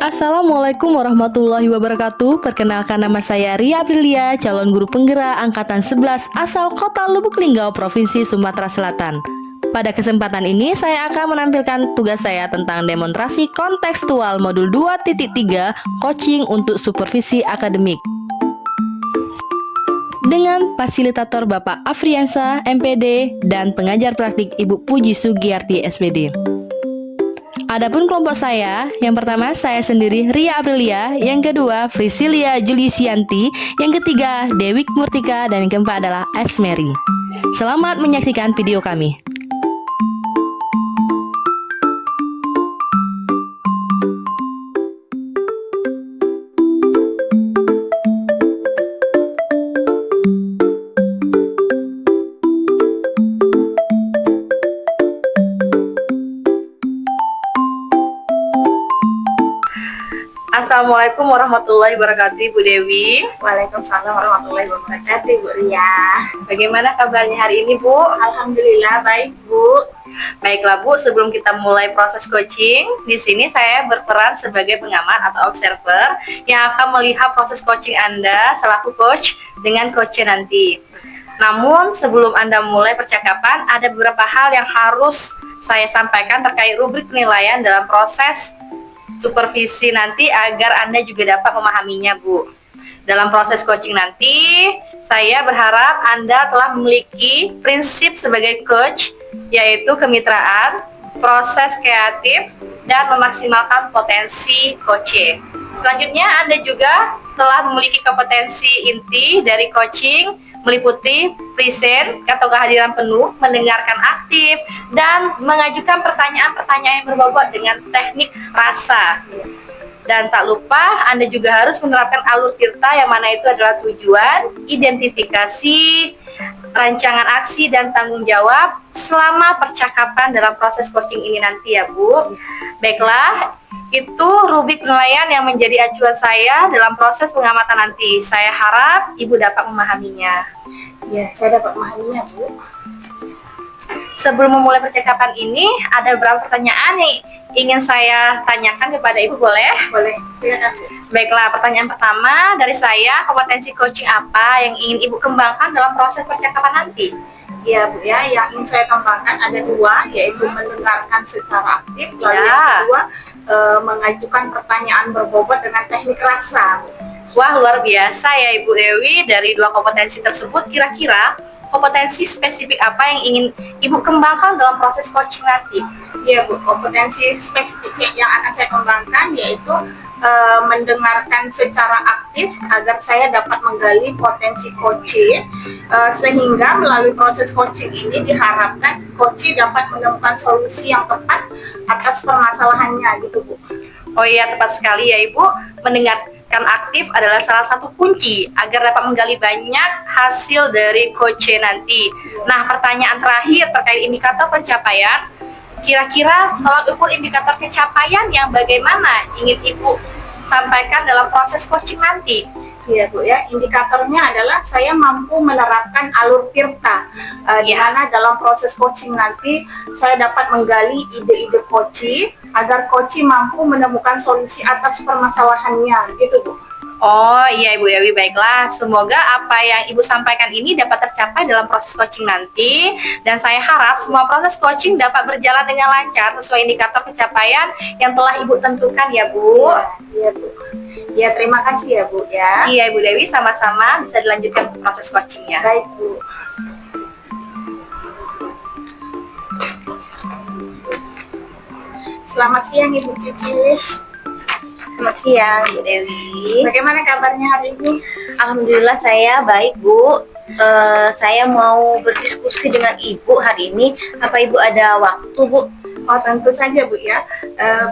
Assalamualaikum warahmatullahi wabarakatuh. Perkenalkan, nama saya Ria Aprilia, calon guru penggerak Angkatan 11 asal Kota Lubuk Linggau, Provinsi Sumatera Selatan. Pada kesempatan ini saya akan menampilkan tugas saya tentang demonstrasi kontekstual modul 2.3 coaching untuk supervisi akademik. Dengan fasilitator Bapak Afriansa, MPD, dan pengajar praktik Ibu Puji Sugiyarti, SPD. Adapun kelompok saya, yang pertama saya sendiri Ria Aprilia, yang kedua Frisilia Julisianti, yang ketiga Dewi Murtika, dan yang keempat adalah Asmeri. Selamat menyaksikan video kami. Assalamualaikum warahmatullahi wabarakatuh, Ibu Dewi. Waalaikumsalam warahmatullahi wabarakatuh, Bu Ria. Bagaimana kabarnya hari ini, Bu? Alhamdulillah baik, Bu. Baiklah, Bu, sebelum kita mulai proses coaching, di sini saya berperan sebagai pengamat atau observer yang akan melihat proses coaching Anda selaku coach dengan coachnya nanti. Namun, sebelum Anda mulai percakapan, ada beberapa hal yang harus saya sampaikan terkait rubrik penilaian dalam proses supervisi nanti agar Anda juga dapat memahaminya, Bu. Dalam proses coaching nanti, saya berharap Anda telah memiliki prinsip sebagai coach, yaitu kemitraan, proses kreatif, dan memaksimalkan potensi coaching. Selanjutnya, Anda juga telah memiliki kompetensi inti dari coaching, meliputi present atau kehadiran penuh, mendengarkan aktif, dan mengajukan pertanyaan-pertanyaan yang berbobot dengan teknik rasa. Dan tak lupa, Anda juga harus menerapkan alur tirta yang mana itu adalah tujuan, identifikasi, rancangan aksi, dan tanggung jawab selama percakapan dalam proses coaching ini nanti ya, Bu. Baiklah, itu rubrik penilaian yang menjadi acuan saya dalam proses pengamatan nanti. Saya harap Ibu dapat memahaminya. Ya, saya dapat memahaminya, Bu. Sebelum memulai percakapan ini, ada beberapa pertanyaan yang ingin saya tanyakan kepada Ibu, boleh? Boleh, silakan, Bu. Baiklah, pertanyaan pertama dari saya, kompetensi coaching apa yang ingin Ibu kembangkan dalam proses percakapan nanti? Ya, Bu, ya, yang ingin saya kembangkan ada dua, yaitu mendengarkan secara aktif, lalu Ya. yang kedua mengajukan pertanyaan berbobot dengan teknik rasa. Wah, luar biasa ya Ibu Dewi. Dari dua kompetensi tersebut, kira-kira kompetensi spesifik apa yang ingin Ibu kembangkan dalam proses coaching nanti? Ya, Bu, kompetensi spesifik yang akan saya kembangkan yaitu mendengarkan secara aktif agar saya dapat menggali potensi coaching, sehingga melalui proses coaching ini diharapkan coaching dapat menemukan solusi yang tepat atas permasalahannya gitu, Bu. Oh iya, tepat sekali ya Ibu. Mendengarkan aktif adalah salah satu kunci agar dapat menggali banyak hasil dari coaching nanti. Nah, pertanyaan terakhir terkait indikator pencapaian. Kira-kira tolak ukur indikator pencapaian yang bagaimana ingin Ibu sampaikan dalam proses coaching nanti? Ya, Bu, ya, indikatornya adalah saya mampu menerapkan alur tirta, di mana dalam proses coaching nanti saya dapat menggali ide-ide coaching agar coaching mampu menemukan solusi atas permasalahannya gitu, Bu. Oh iya Ibu Dewi, baiklah. Semoga apa yang Ibu sampaikan ini dapat tercapai dalam proses coaching nanti. Dan saya harap semua proses coaching dapat berjalan dengan lancar sesuai indikator pencapaian yang telah Ibu tentukan ya, Bu. Iya, Bu. Ya, terima kasih ya, Bu, ya. Iya Ibu Dewi, sama-sama, bisa dilanjutkan proses coachingnya. Baik, Bu. Selamat siang, Ibu Cici. Selamat siang Bu Dewi. Bagaimana kabarnya hari ini? Alhamdulillah saya baik, Bu. Saya mau berdiskusi dengan Ibu hari ini. Apa Ibu ada waktu, Bu? Oh, tentu saja, Bu, ya.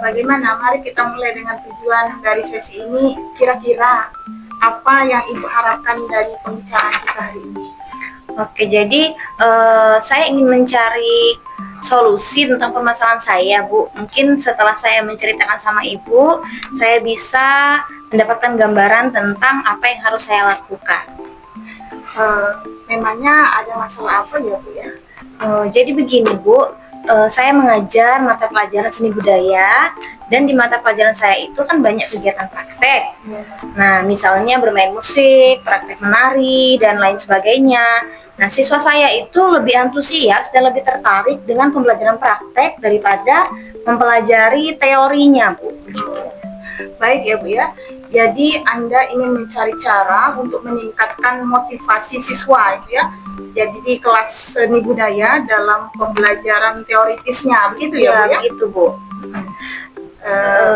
Bagaimana? Mari kita mulai dengan tujuan dari sesi ini. Kira-kira apa yang Ibu harapkan dari pembicaraan kita hari ini? Oke, jadi saya ingin mencari solusi tentang permasalahan saya, Bu. Mungkin setelah saya menceritakan sama Ibu, saya bisa mendapatkan gambaran tentang apa yang harus saya lakukan. Memangnya ada masalah apa ya, Bu, ya? Jadi begini, Bu. saya mengajar mata pelajaran seni budaya, dan di mata pelajaran saya itu kan banyak kegiatan praktek. Nah, misalnya bermain musik, praktek menari, dan lain sebagainya. Nah, siswa saya itu lebih antusias dan lebih tertarik dengan pembelajaran praktek daripada mempelajari teorinya, Bu. Baik ya Bu ya. Jadi Anda ingin mencari cara untuk meningkatkan motivasi siswa ya. Jadi di kelas seni budaya dalam pembelajaran teoritisnya, begitu ya Bu ya? Begitu, Bu.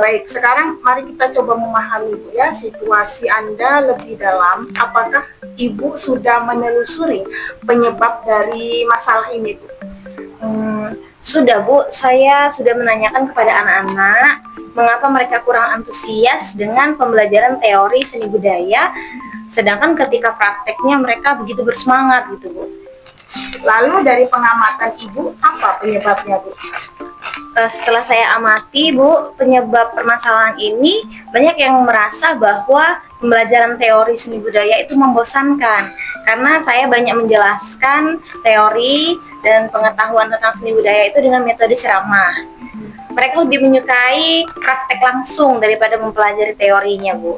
Baik, sekarang mari kita coba memahami Bu ya situasi Anda lebih dalam. Apakah Ibu sudah menelusuri penyebab dari masalah ini Bu? Sudah Bu, saya sudah menanyakan kepada anak-anak mengapa mereka kurang antusias dengan pembelajaran teori seni budaya, sedangkan ketika prakteknya mereka begitu bersemangat gitu Bu. Lalu dari pengamatan Ibu, apa penyebabnya Bu? Setelah saya amati Bu, penyebab permasalahan ini banyak yang merasa bahwa pembelajaran teori seni budaya itu membosankan, karena saya banyak menjelaskan teori dan pengetahuan tentang seni budaya itu dengan metode ceramah. Mereka lebih menyukai praktek langsung daripada mempelajari teorinya, Bu.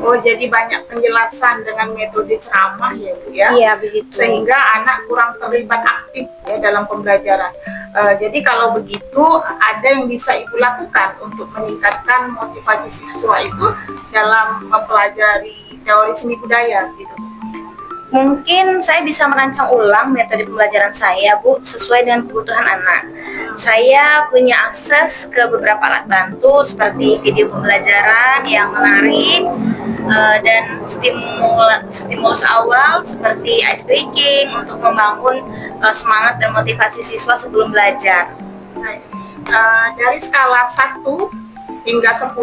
Oh, jadi banyak penjelasan dengan metode ceramah ya Bu ya? Iya, begitu. Sehingga anak kurang terlibat aktif ya dalam pembelajaran. Jadi kalau begitu, ada yang bisa Ibu lakukan untuk meningkatkan motivasi siswa itu dalam mempelajari teori seni budaya gitu. Mungkin saya bisa merancang ulang metode pembelajaran saya, Bu, sesuai dengan kebutuhan anak. Saya punya akses ke beberapa alat bantu seperti video pembelajaran yang menarik, dan stimulus awal seperti ice breaking untuk membangun semangat dan motivasi siswa sebelum belajar. Baik. Dari skala 1 hingga 10,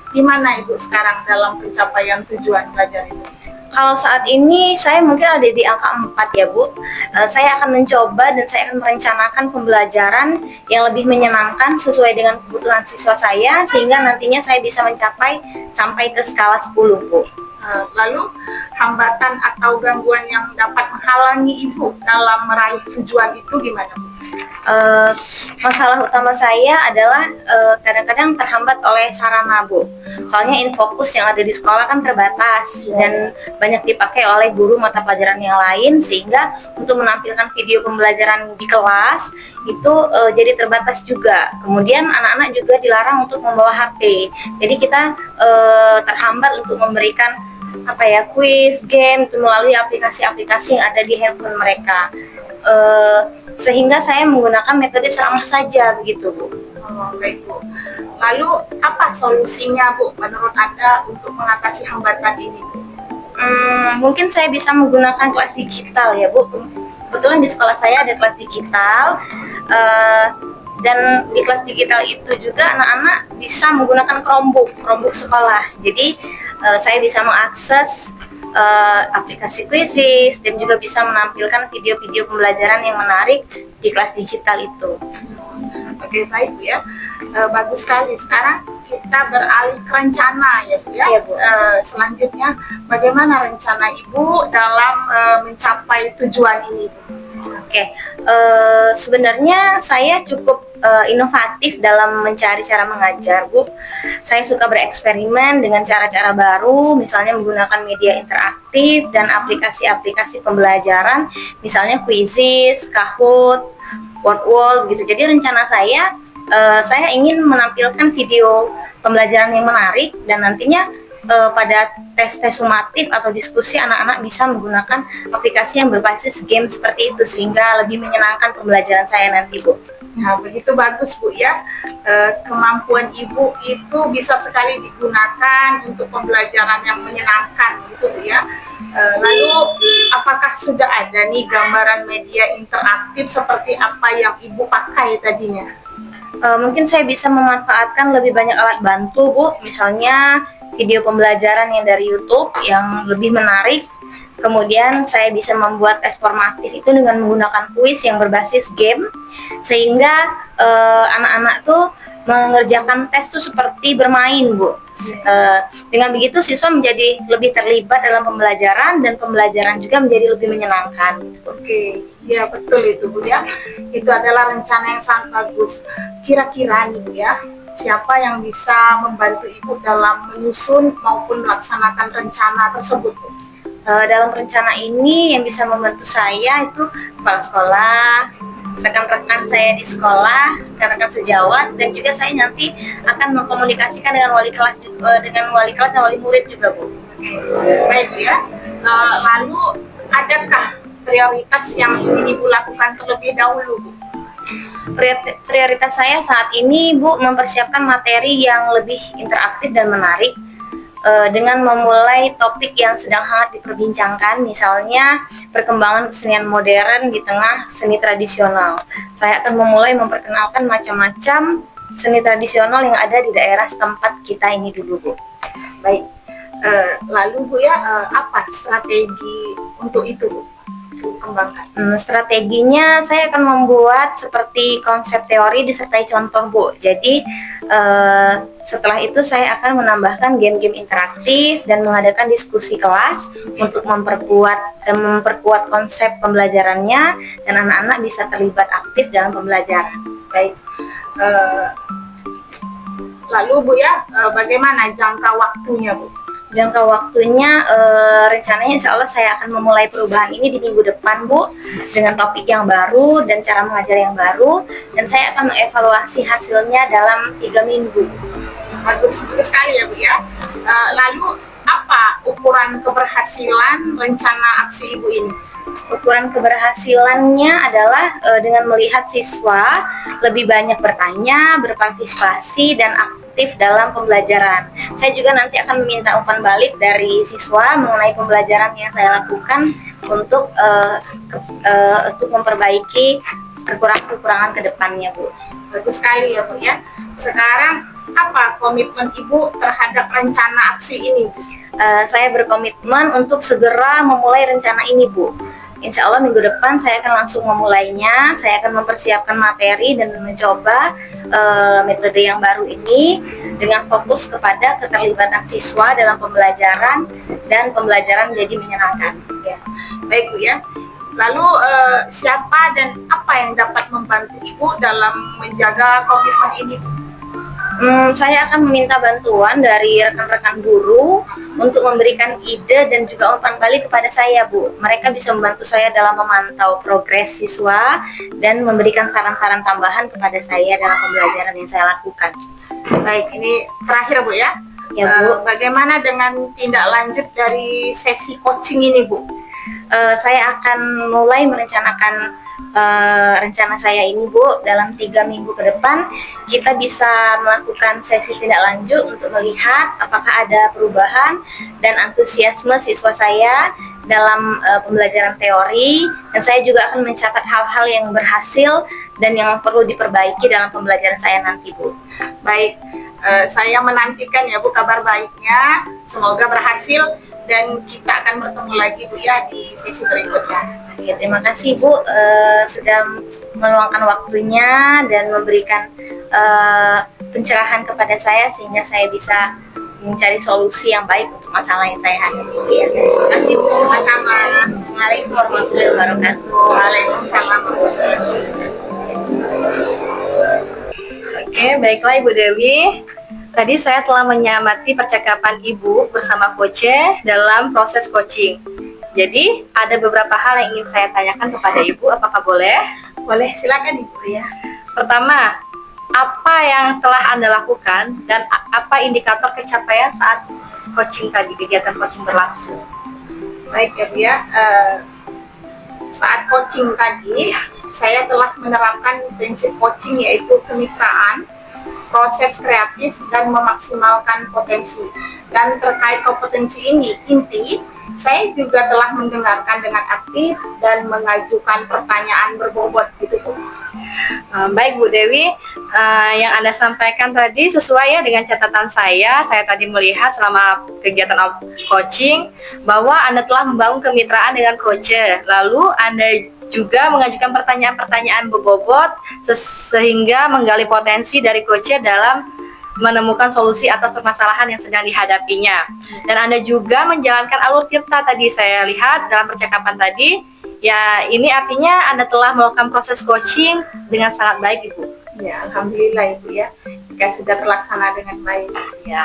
di mana Ibu sekarang dalam pencapaian tujuan belajar itu? Kalau saat ini saya mungkin ada di angka 4 ya Bu. Saya akan mencoba dan saya akan merencanakan pembelajaran yang lebih menyenangkan sesuai dengan kebutuhan siswa saya, sehingga nantinya saya bisa mencapai sampai ke skala 10 Bu. Lalu hambatan atau gangguan yang dapat menghalangi Ibu dalam meraih tujuan itu gimana Bu? Masalah utama saya adalah kadang-kadang terhambat oleh sarana Bu. Soalnya infokus yang ada di sekolah kan terbatas dan banyak dipakai oleh guru mata pelajaran yang lain, sehingga untuk menampilkan video pembelajaran di kelas itu jadi terbatas juga. Kemudian anak-anak juga dilarang untuk membawa HP. Jadi kita terhambat untuk memberikan kuis, game itu melalui aplikasi-aplikasi yang ada di handphone mereka. Sehingga saya menggunakan metode ceramah saja begitu Bu. Oh, baik Bu. Lalu apa solusinya Bu menurut Anda untuk mengatasi hambatan ini Bu? Mungkin saya bisa menggunakan kelas digital ya Bu. Kebetulan di sekolah saya ada kelas digital, dan di kelas digital itu juga anak-anak bisa menggunakan Chromebook sekolah. Jadi saya bisa mengakses aplikasi Quizizz dan juga bisa menampilkan video-video pembelajaran yang menarik di kelas digital itu. Oke, baik Bu ya. Bagus sekali. Sekarang kita beralih ke rencana ya Bu ya. Iya, Bu. Selanjutnya bagaimana rencana Ibu dalam mencapai tujuan ini Bu? Oke, sebenarnya saya cukup inovatif dalam mencari cara mengajar, Bu. Saya suka bereksperimen dengan cara-cara baru, misalnya menggunakan media interaktif dan aplikasi-aplikasi pembelajaran, misalnya Quizizz, Kahoot, Wordwall, begitu. Jadi rencana saya ingin menampilkan video pembelajaran yang menarik, dan nantinya pada tes-tes sumatif atau diskusi anak-anak bisa menggunakan aplikasi yang berbasis game seperti itu, sehingga lebih menyenangkan pembelajaran saya nanti Bu. Nah, begitu bagus Bu ya. Kemampuan Ibu itu bisa sekali digunakan untuk pembelajaran yang menyenangkan gitu Bu ya. Lalu apakah sudah ada nih gambaran media interaktif seperti apa yang Ibu pakai tadinya? Mungkin saya bisa memanfaatkan lebih banyak alat bantu Bu, misalnya video pembelajaran yang dari YouTube yang lebih menarik. Kemudian saya bisa membuat tes formatif itu dengan menggunakan kuis yang berbasis game, sehingga anak-anak tuh mengerjakan tes tuh seperti bermain Bu. Dengan begitu siswa menjadi lebih terlibat dalam pembelajaran, dan pembelajaran juga menjadi lebih menyenangkan. Oke, Ya betul itu Bu ya. Itu adalah rencana yang sangat bagus. Kira-kira nih Bu ya, siapa yang bisa membantu Ibu dalam menyusun maupun melaksanakan rencana tersebut Bu? Dalam rencana ini yang bisa membantu saya itu kepala sekolah, rekan-rekan saya di sekolah, rekan-rekan sejawat, dan juga saya nanti akan mengkomunikasikan dengan wali kelas dan wali murid juga Bu. Baik Bu ya. Lalu adakah prioritas yang ingin Ibu lakukan terlebih dahulu Bu? Prioritas saya saat ini Bu mempersiapkan materi yang lebih interaktif dan menarik dengan memulai topik yang sedang hangat diperbincangkan, misalnya perkembangan kesenian modern di tengah seni tradisional. Saya akan memulai memperkenalkan macam-macam seni tradisional yang ada di daerah setempat kita ini dulu Bu. Baik. Lalu Bu ya, apa strategi untuk itu Bu? Kembangkan. Strateginya saya akan membuat seperti konsep teori disertai contoh Bu. Jadi setelah itu saya akan menambahkan game-game interaktif dan mengadakan diskusi kelas untuk memperkuat konsep pembelajarannya dan anak-anak bisa terlibat aktif dalam pembelajaran. Baik. Lalu Bu ya, bagaimana jangka waktunya Bu? Jangka waktunya rencananya insya Allah saya akan memulai perubahan ini di minggu depan Bu, dengan topik yang baru dan cara mengajar yang baru, dan saya akan mengevaluasi hasilnya dalam 3 minggu. Bagus sekali ya Bu ya. Lalu apa ukuran keberhasilan rencana aksi Ibu ini? Ukuran keberhasilannya adalah dengan melihat siswa lebih banyak bertanya, berpartisipasi, dan aktif dalam pembelajaran. Saya juga nanti akan meminta umpan balik dari siswa mengenai pembelajaran yang saya lakukan untuk memperbaiki kekurangan-kekurangan ke depannya Bu. Bagus sekali ya Bu ya. Sekarang apa komitmen Ibu terhadap rencana aksi ini Bu? Saya berkomitmen untuk segera memulai rencana ini Bu. Insya Allah minggu depan saya akan langsung memulainya. Saya akan mempersiapkan materi dan mencoba metode yang baru ini dengan fokus kepada keterlibatan siswa dalam pembelajaran dan pembelajaran menjadi menyenangkan. Ya. Baik Bu ya. Lalu siapa dan apa yang dapat membantu Ibu dalam menjaga komitmen ini? Saya akan meminta bantuan dari rekan-rekan guru untuk memberikan ide dan juga umpan balik kepada saya Bu. Mereka bisa membantu saya dalam memantau progres siswa dan memberikan saran-saran tambahan kepada saya dalam pembelajaran yang saya lakukan. Baik, ini terakhir Bu ya. Ya Bu. Bagaimana dengan tindak lanjut dari sesi coaching ini Bu? Saya akan mulai merencanakan rencana saya ini Bu. Dalam 3 minggu ke depan kita bisa melakukan sesi tindak lanjut untuk melihat apakah ada perubahan dan antusiasme siswa saya dalam pembelajaran teori, dan saya juga akan mencatat hal-hal yang berhasil dan yang perlu diperbaiki dalam pembelajaran saya nanti Bu. Baik, saya menantikan ya Bu kabar baiknya, semoga berhasil dan kita akan bertemu lagi Bu ya di sesi berikutnya. Ya, terima kasih Bu sudah meluangkan waktunya dan memberikan pencerahan kepada saya sehingga saya bisa mencari solusi yang baik untuk masalah yang saya hadapi. Ya, terima kasih Bu. Sama-sama. Assalamualaikum warahmatullahi wabarakatuh. Waalaikumsalam. Oke, baiklah Ibu Dewi. Tadi saya telah menyamati percakapan Ibu bersama Coach dalam proses coaching. Jadi, ada beberapa hal yang ingin saya tanyakan kepada Ibu, apakah boleh? Boleh, silakan Ibu ya. Pertama, apa yang telah Anda lakukan dan apa indikator pencapaian saat coaching tadi, kegiatan coaching berlangsung? Baik ya Bu ya. Saat coaching tadi, saya telah menerapkan prinsip coaching yaitu kemitraan, proses kreatif, dan memaksimalkan potensi. Dan terkait kompetensi ini, inti, saya juga telah mendengarkan dengan aktif dan mengajukan pertanyaan berbobot gitu Bu. Baik Bu Dewi, yang Anda sampaikan tadi sesuai ya dengan catatan saya tadi melihat selama kegiatan coaching bahwa Anda telah membangun kemitraan dengan coach, lalu Anda juga mengajukan pertanyaan-pertanyaan berbobot sehingga menggali potensi dari coach dalam menemukan solusi atas permasalahan yang sedang dihadapinya. Dan Anda juga menjalankan alur tirta tadi saya lihat dalam percakapan tadi, Ya, ini artinya Anda telah melakukan proses coaching dengan sangat baik, Ibu. Ya, alhamdulillah Ibu ya. Jika sudah terlaksana dengan baik. Ya.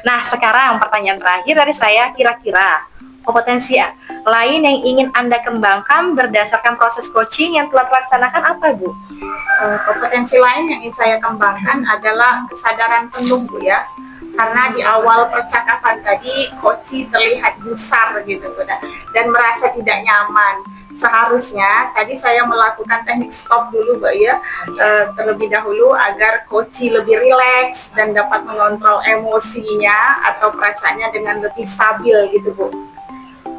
Nah, sekarang pertanyaan terakhir dari saya, kira-kira kompetensi lain yang ingin Anda kembangkan berdasarkan proses coaching yang telah terlaksanakan apa, Bu? Kompetensi lain yang ingin saya kembangkan adalah kesadaran penuh, Bu ya. Karena di awal percakapan tadi, coach terlihat besar gitu, Bu, dan merasa tidak nyaman. Seharusnya tadi saya melakukan teknik stop dulu, Bu ya, terlebih dahulu agar coach lebih rileks dan dapat mengontrol emosinya atau perasaannya dengan lebih stabil gitu, Bu.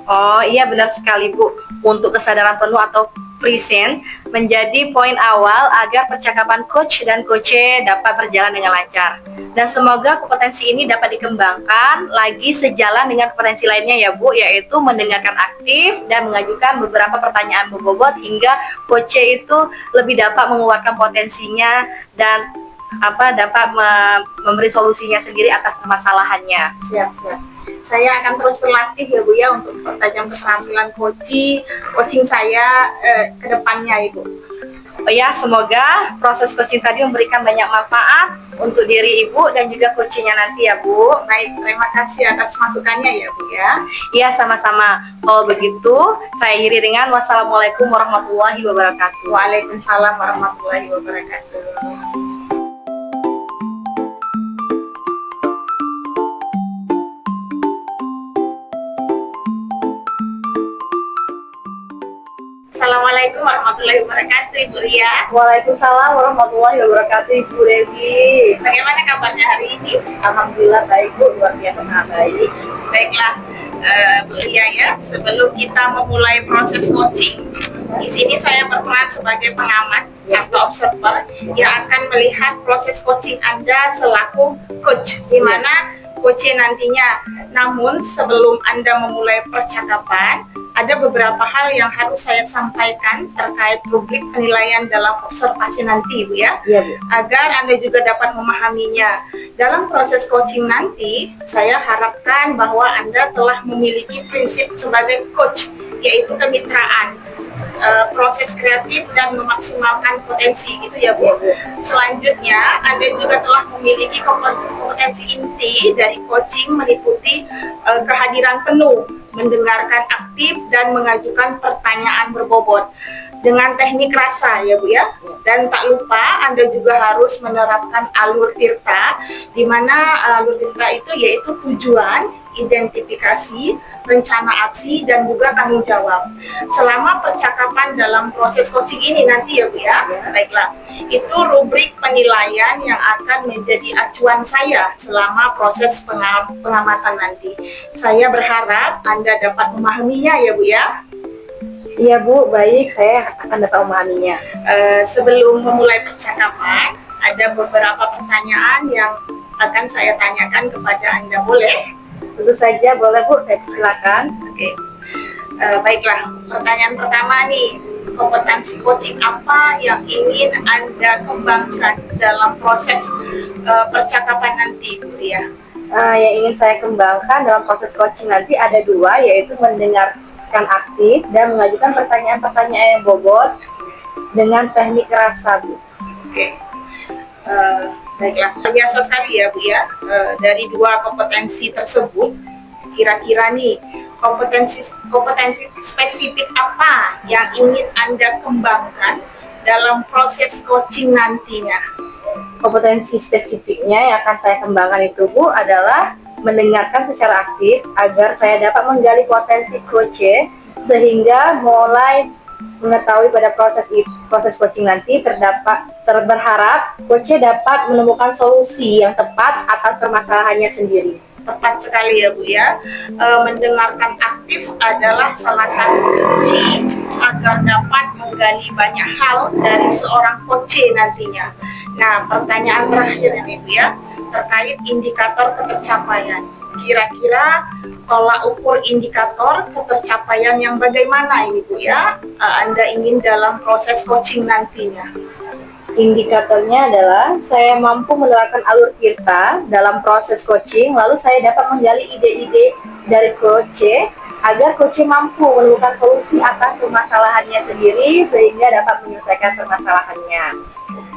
Oh iya, benar sekali, Bu. Untuk kesadaran penuh atau present menjadi poin awal agar percakapan coach dan coach dapat berjalan dengan lancar. Dan semoga kompetensi ini dapat dikembangkan lagi sejalan dengan kompetensi lainnya ya, Bu, yaitu mendengarkan aktif dan mengajukan beberapa pertanyaan berbobot hingga coach itu lebih dapat mengeluarkan potensinya dan dapat memberi solusinya sendiri atas permasalahannya. Siap. Saya akan terus berlatih ya, Bu ya, untuk pertajam keterampilan coaching saya ke depannya, Ibu. Oh ya, semoga proses coaching tadi memberikan banyak manfaat untuk diri Ibu dan juga coachingnya nanti ya, Bu. Baik, terima kasih atas masukannya ya, Bu ya. Iya, sama-sama. Kalau begitu, saya akhiri dengan wassalamualaikum warahmatullahi wabarakatuh. Waalaikumsalam warahmatullahi wabarakatuh. Assalamualaikum warahmatullahi wabarakatuh, Ibu Ria. Waalaikumsalam warahmatullahi wabarakatuh, Ibu Devi. Bagaimana kabarnya hari ini? Alhamdulillah baik, Bu. Luar biasa sangat baik. Baiklah, Bu Ria ya. Sebelum kita memulai proses coaching, di sini saya berperan sebagai pengamat atau observer yang akan melihat proses coaching Anda selaku coach, di mana coach nantinya. Namun sebelum Anda memulai percakapan, ada beberapa hal yang harus saya sampaikan terkait rubrik penilaian dalam observasi nanti, Bu ya. Iya, Bu. Agar Anda juga dapat memahaminya. Dalam proses coaching nanti, saya harapkan bahwa Anda telah memiliki prinsip sebagai coach, yaitu kemitraan, proses kreatif dan memaksimalkan potensi gitu ya, Bu. Selanjutnya, Anda juga telah memiliki kompetensi inti dari coaching meliputi kehadiran penuh, mendengarkan aktif dan mengajukan pertanyaan berbobot dengan teknik rasa ya, Bu ya. Dan tak lupa Anda juga harus menerapkan alur tirta, di mana alur tirta itu yaitu tujuan, identifikasi, rencana aksi, dan juga tanggung jawab. Selama percakapan dalam proses coaching ini nanti ya, Bu ya. Baiklah, itu rubrik penilaian yang akan menjadi acuan saya selama proses pengamatan nanti. Saya berharap Anda dapat memahaminya ya, Bu ya. Iya, Bu, baik, saya akan dapat memahaminya. Sebelum memulai percakapan, ada beberapa pertanyaan yang akan saya tanyakan kepada Anda, boleh? Tentu saja, boleh, Bu, saya silakan. Oke. Baiklah, pertanyaan pertama nih, kompetensi coaching apa yang ingin Anda kembangkan dalam proses percakapan nanti, Bu ya? Yang ingin saya kembangkan dalam proses coaching nanti ada dua, yaitu mendengarkan aktif dan mengajukan pertanyaan-pertanyaan yang bobot dengan teknik rasa, Bu. Oke. Baiklah, biasa sekali ya, Bu ya. Dari dua kompetensi tersebut, kira-kira nih kompetensi spesifik apa yang ingin Anda kembangkan dalam proses coaching nantinya? Kompetensi spesifiknya yang akan saya kembangkan itu, Bu, adalah mendengarkan secara aktif agar saya dapat menggali potensi coach sehingga mulai mengetahui pada proses coaching nanti berharap coach dapat menemukan solusi yang tepat atas permasalahannya sendiri. Tepat sekali ya, Bu ya. Mendengarkan aktif adalah salah satu kunci agar dapat menggali banyak hal dari seorang coach nantinya. Nah, pertanyaan terakhir nih, Bu ya, terkait indikator ketercapaian. Kira-kira tolak ukur indikator ketercapaian yang bagaimana ini, Bu ya, Anda ingin dalam proses coaching nantinya? Indikatornya adalah saya mampu menerapkan alur tirta dalam proses coaching, lalu saya dapat menggali ide-ide dari coach agar coaching mampu menemukan solusi atas permasalahannya sendiri sehingga dapat menyelesaikan permasalahannya.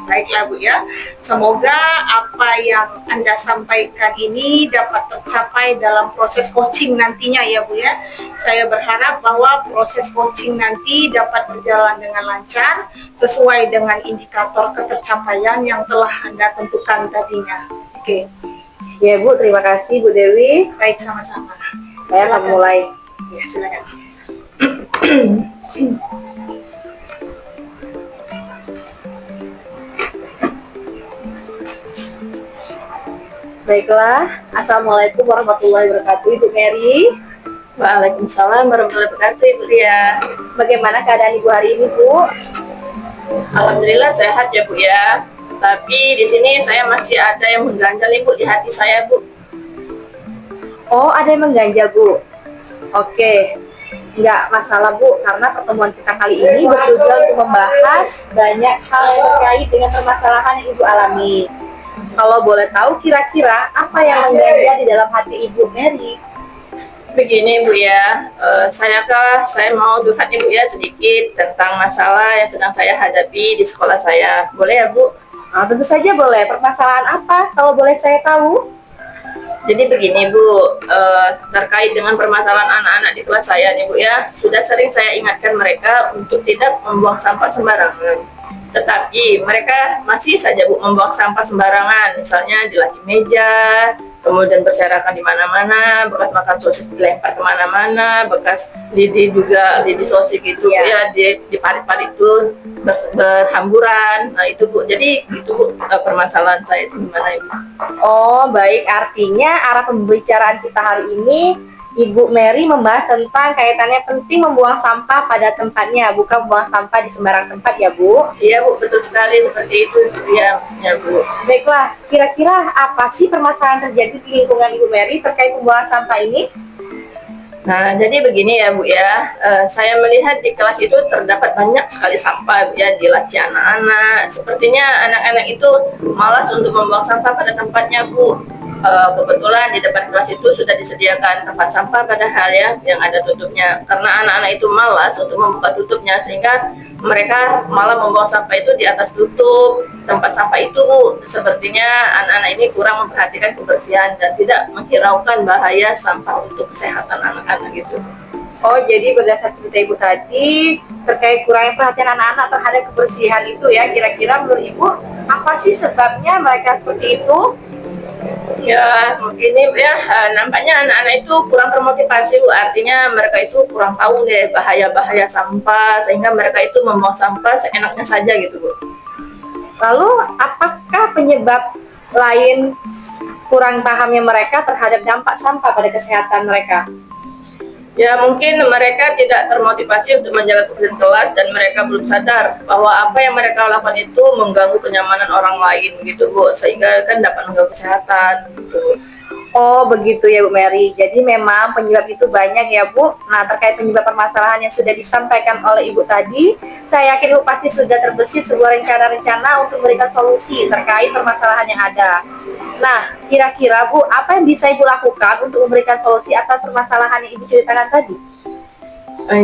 Baiklah Bu ya, semoga apa yang Anda sampaikan ini dapat tercapai dalam proses coaching nantinya ya Bu ya. Saya berharap bahwa proses coaching nanti dapat berjalan dengan lancar sesuai dengan indikator ketercapaian yang telah Anda tentukan tadinya. Oke. Ya Bu, terima kasih Bu Dewi. Baik, sama-sama. Saya akan mulai. Ya, silakan. Baiklah, Assalamualaikum warahmatullahi wabarakatuh Ibu Mary. Waalaikumsalam warahmatullahi wabarakatuh, Ibu Ria. Bagaimana keadaan Ibu hari ini Bu? Alhamdulillah sehat ya Bu ya. Tapi di sini saya masih ada yang mengganjal Ibu di hati saya Bu. Oh, ada yang mengganjal Bu. Oke, nggak masalah Bu, karena pertemuan kita kali ini bertujuan untuk membahas banyak hal yang terkait dengan permasalahan yang Ibu alami. Kalau boleh tahu kira-kira apa yang mengganjal di dalam hati Ibu Mary? Begini Bu ya, saya mau curhat Ibu ya sedikit tentang masalah yang sedang saya hadapi di sekolah saya. Boleh ya Bu? Nah, tentu saja boleh. Permasalahan apa kalau boleh saya tahu? Jadi begini Bu, terkait dengan permasalahan anak-anak di kelas saya nih Bu ya, sudah sering saya ingatkan mereka untuk tidak membuang sampah sembarangan. Tetapi mereka masih saja Bu membuang sampah sembarangan, misalnya di laci meja, kemudian berserakan di mana-mana, bekas makan sosis dilempar kemana-mana, bekas lidi sosis gitu ya, di parit-parit itu berhamburan. Nah itu Bu, jadi itu Bu, permasalahan saya itu gimana Ibu? Oh, baik. Artinya arah pembicaraan kita hari ini Ibu Mary membahas tentang kaitannya penting membuang sampah pada tempatnya, bukan membuang sampah di sembarang tempat ya Bu? Iya Bu, betul sekali seperti itu ya Bu. Baiklah, kira-kira apa sih permasalahan terjadi di lingkungan Ibu Mary terkait pembuangan sampah ini? Nah, jadi begini ya Bu ya, saya melihat di kelas itu terdapat banyak sekali sampah ya di laci anak-anak. Sepertinya anak-anak itu malas untuk membuang sampah pada tempatnya Bu. Kebetulan di depan kelas itu sudah disediakan tempat sampah padahal ya yang ada tutupnya, karena anak-anak itu malas untuk membuka tutupnya sehingga mereka malah membuang sampah itu di atas tutup tempat sampah itu Bu. Sepertinya anak-anak ini kurang memperhatikan kebersihan dan tidak menghiraukan bahaya sampah untuk kesehatan anak-anak gitu. Oh, jadi berdasarkan cerita Ibu tadi terkait kurangnya perhatian anak-anak terhadap kebersihan itu ya, kira-kira menurut Ibu apa sih sebabnya mereka seperti itu? Ya ini ya nampaknya anak-anak itu kurang termotivasi Bu. Artinya mereka itu kurang tahu deh bahaya-bahaya sampah sehingga mereka itu membuang sampah seenaknya saja gitu Bu. Lalu apakah penyebab lain kurang pahamnya mereka terhadap dampak sampah pada kesehatan mereka? Ya mungkin mereka tidak termotivasi untuk menjaga kebersihan kelas dan mereka belum sadar bahwa apa yang mereka lakukan itu mengganggu kenyamanan orang lain gitu Bu, sehingga kan dapat mengganggu kesehatan gitu. Oh begitu ya Bu Mary, jadi memang penyebab itu banyak ya Bu. Nah terkait penyebab permasalahan yang sudah disampaikan oleh Ibu tadi, saya yakin Ibu pasti sudah terbesit sebuah rencana-rencana untuk memberikan solusi terkait permasalahan yang ada. Nah, kira-kira Bu, apa yang bisa Ibu lakukan untuk memberikan solusi atas permasalahan yang Ibu ceritakan tadi?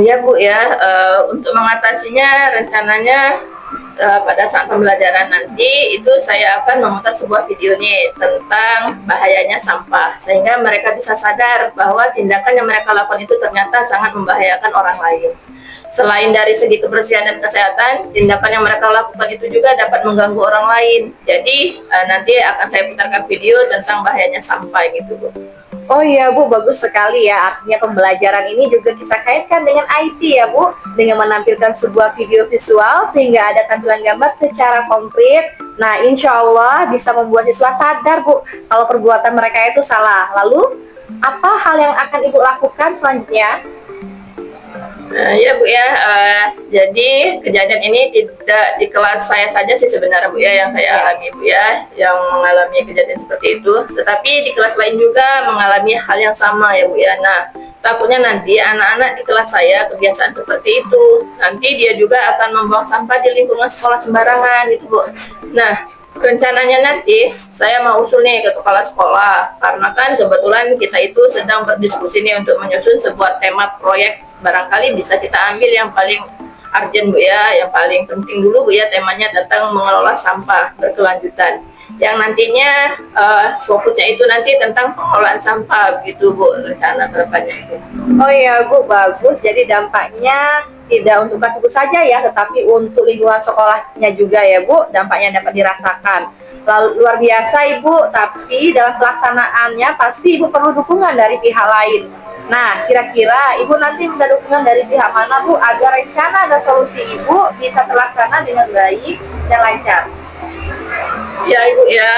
Ya Bu ya, untuk mengatasinya rencananya pada saat pembelajaran nanti itu saya akan memutar sebuah video nih tentang bahayanya sampah sehingga mereka bisa sadar bahwa tindakan yang mereka lakukan itu ternyata sangat membahayakan orang lain. Selain dari segi kebersihan dan kesehatan, tindakan yang mereka lakukan itu juga dapat mengganggu orang lain. Jadi nanti akan saya putarkan video tentang bahayanya sampah gitu Bu. Oh iya Bu, bagus sekali ya. Artinya pembelajaran ini juga kita kaitkan dengan IT ya Bu, dengan menampilkan sebuah video visual sehingga ada tampilan gambar secara konkret. Nah insya Allah bisa membuat siswa sadar Bu kalau perbuatan mereka itu salah. Lalu apa hal yang akan Ibu lakukan selanjutnya? Ya Bu ya, jadi kejadian ini tidak di kelas saya saja sih sebenarnya Bu ya yang saya alami Bu ya, yang mengalami kejadian seperti itu. Tetapi di kelas lain juga mengalami hal yang sama ya Bu ya. Nah, takutnya nanti anak-anak di kelas saya kebiasaan seperti itu. Nanti dia juga akan membuang sampah di lingkungan sekolah sembarangan gitu Bu. Nah, rencananya nanti saya mau usul nih ke kepala sekolah, karena kan kebetulan kita itu sedang berdiskusi nih untuk menyusun sebuah tema proyek. Barangkali bisa kita ambil yang paling urgent Bu ya, yang paling penting dulu Bu ya, temanya tentang mengelola sampah berkelanjutan. Yang nantinya fokusnya itu nanti tentang pengelolaan sampah gitu Bu, rencana kedepannya itu. Oh iya Bu, bagus. Jadi dampaknya tidak untuk kelas ibu saja ya, tetapi untuk lingkungan sekolahnya juga ya Bu, dampaknya dapat dirasakan. Lalu luar biasa Ibu, tapi dalam pelaksanaannya pasti Ibu perlu dukungan dari pihak lain. Nah, kira-kira Ibu nanti minta dukungan dari pihak mana Bu, agar rencana dan solusi Ibu bisa terlaksana dengan baik dan lancar? Ya Ibu ya,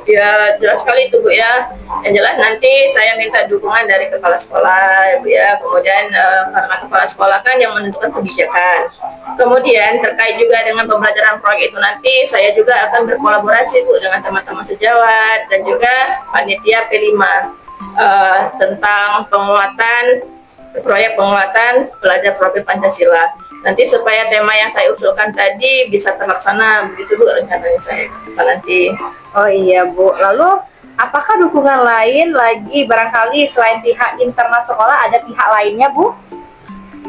ya jelas sekali itu Bu ya. Yang jelas nanti saya minta dukungan dari kepala sekolah Ibu ya. Kemudian karena kepala sekolah kan yang menentukan kebijakan. Kemudian terkait juga dengan pembelajaran proyek itu nanti saya juga akan berkolaborasi Bu dengan teman-teman sejawat dan juga panitia P5 tentang proyek penguatan belajar profil Pancasila. Nanti supaya tema yang saya usulkan tadi bisa terlaksana, begitu Bu rencananya saya nanti. Oh iya Bu, lalu apakah dukungan lain lagi barangkali selain pihak internal sekolah ada pihak lainnya Bu?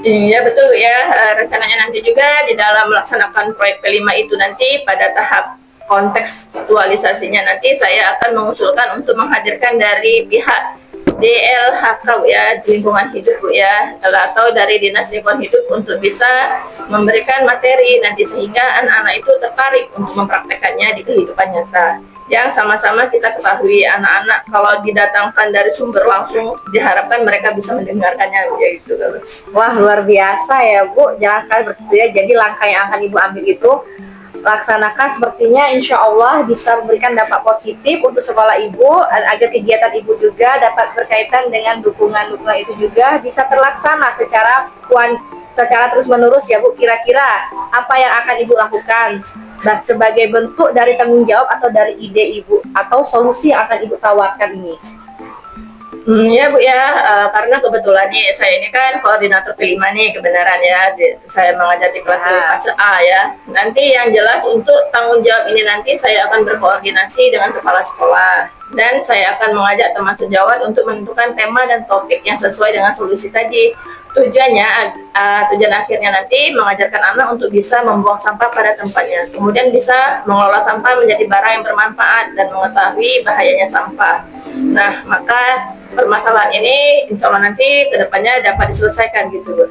Iya betul Bu ya, rencananya nanti juga di dalam melaksanakan proyek P5 itu nanti pada tahap kontekstualisasinya nanti saya akan mengusulkan untuk menghadirkan dari pihak DLHK Bu ya, lingkungan hidup Bu ya, atau dari Dinas Lingkungan Hidup untuk bisa memberikan materi nanti sehingga anak-anak itu tertarik untuk mempraktekannya di kehidupan nyata. Yang sama-sama kita ketahui anak-anak kalau didatangkan dari sumber langsung diharapkan mereka bisa mendengarkannya ya gitu. Wah luar biasa ya Bu, jangan sekali begitu ya. Jadi langkah yang akan Ibu ambil itu laksanakan, sepertinya insya Allah bisa memberikan dampak positif untuk sekolah Ibu, agar kegiatan Ibu juga dapat berkaitan dengan dukungan-dukungan itu juga bisa terlaksana secara terus menerus ya Bu. Kira-kira apa yang akan Ibu lakukan sebagai bentuk dari tanggung jawab atau dari ide Ibu atau solusi yang akan Ibu tawarkan ini? Ya Bu ya, karena kebetulan nih saya ini kan koordinator P5 nih kebenaran ya, saya mengajar di kelas fase A ya. Nanti yang jelas untuk tanggung jawab ini nanti saya akan berkoordinasi dengan kepala sekolah dan saya akan mengajak teman sejawat untuk menentukan tema dan topik yang sesuai dengan solusi tadi. Tujuan akhirnya nanti mengajarkan anak untuk bisa membuang sampah pada tempatnya, kemudian bisa mengelola sampah menjadi barang yang bermanfaat dan mengetahui bahayanya sampah. Nah, maka permasalahan ini insya Allah nanti kedepannya dapat diselesaikan gitu Bu.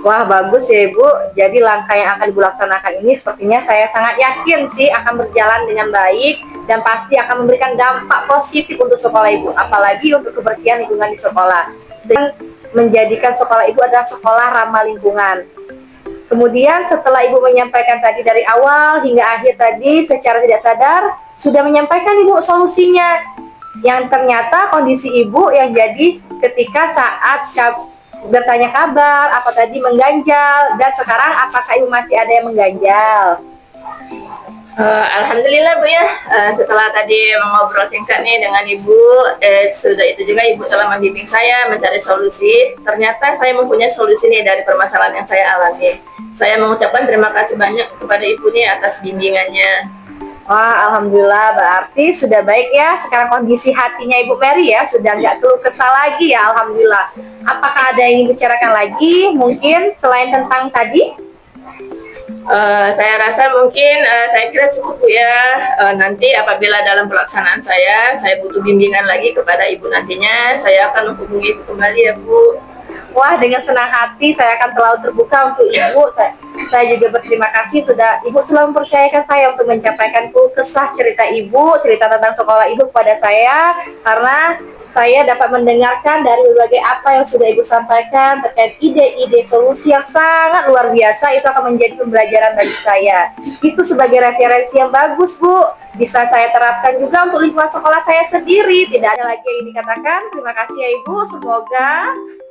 Wah bagus ya Ibu, jadi langkah yang akan Ibu laksanakan ini sepertinya saya sangat yakin sih akan berjalan dengan baik dan pasti akan memberikan dampak positif untuk sekolah Ibu, apalagi untuk kebersihan lingkungan di sekolah, sehingga menjadikan sekolah Ibu adalah sekolah ramah lingkungan. Kemudian setelah Ibu menyampaikan tadi dari awal hingga akhir tadi secara tidak sadar sudah menyampaikan Ibu solusinya, yang ternyata kondisi Ibu yang jadi ketika saat bertanya kabar apa tadi mengganjal, dan sekarang apakah Ibu masih ada yang mengganjal? Alhamdulillah Bu ya, setelah tadi mengobrol singkat nih dengan Ibu, sudah itu juga Ibu telah membimbing saya mencari solusi. Ternyata saya mempunyai solusi nih dari permasalahan yang saya alami. Saya mengucapkan terima kasih banyak kepada Ibu nih atas bimbingannya. Wah alhamdulillah, berarti sudah baik ya sekarang kondisi hatinya Ibu Mary ya, sudah nggak keluh kesah lagi ya, alhamdulillah. Apakah ada yang dibicarakan lagi mungkin selain tentang tadi? Saya rasa mungkin saya kira cukup Bu ya. Nanti apabila dalam pelaksanaan saya butuh bimbingan lagi kepada Ibu nantinya, saya akan menghubungi Ibu kembali ya Bu. Wah dengan senang hati saya akan selalu terbuka untuk Ibu. Saya juga berterima kasih sudah Ibu selalu mempercayakan saya untuk menyampaikan kesah cerita Ibu, cerita tentang sekolah Ibu kepada saya, karena saya dapat mendengarkan dari berbagai apa yang sudah Ibu sampaikan terkait ide-ide solusi yang sangat luar biasa. Itu akan menjadi pembelajaran bagi saya. Itu sebagai referensi yang bagus Bu, bisa saya terapkan juga untuk lingkungan sekolah saya sendiri. Tidak ada lagi yang dikatakan. Terima kasih ya Ibu, semoga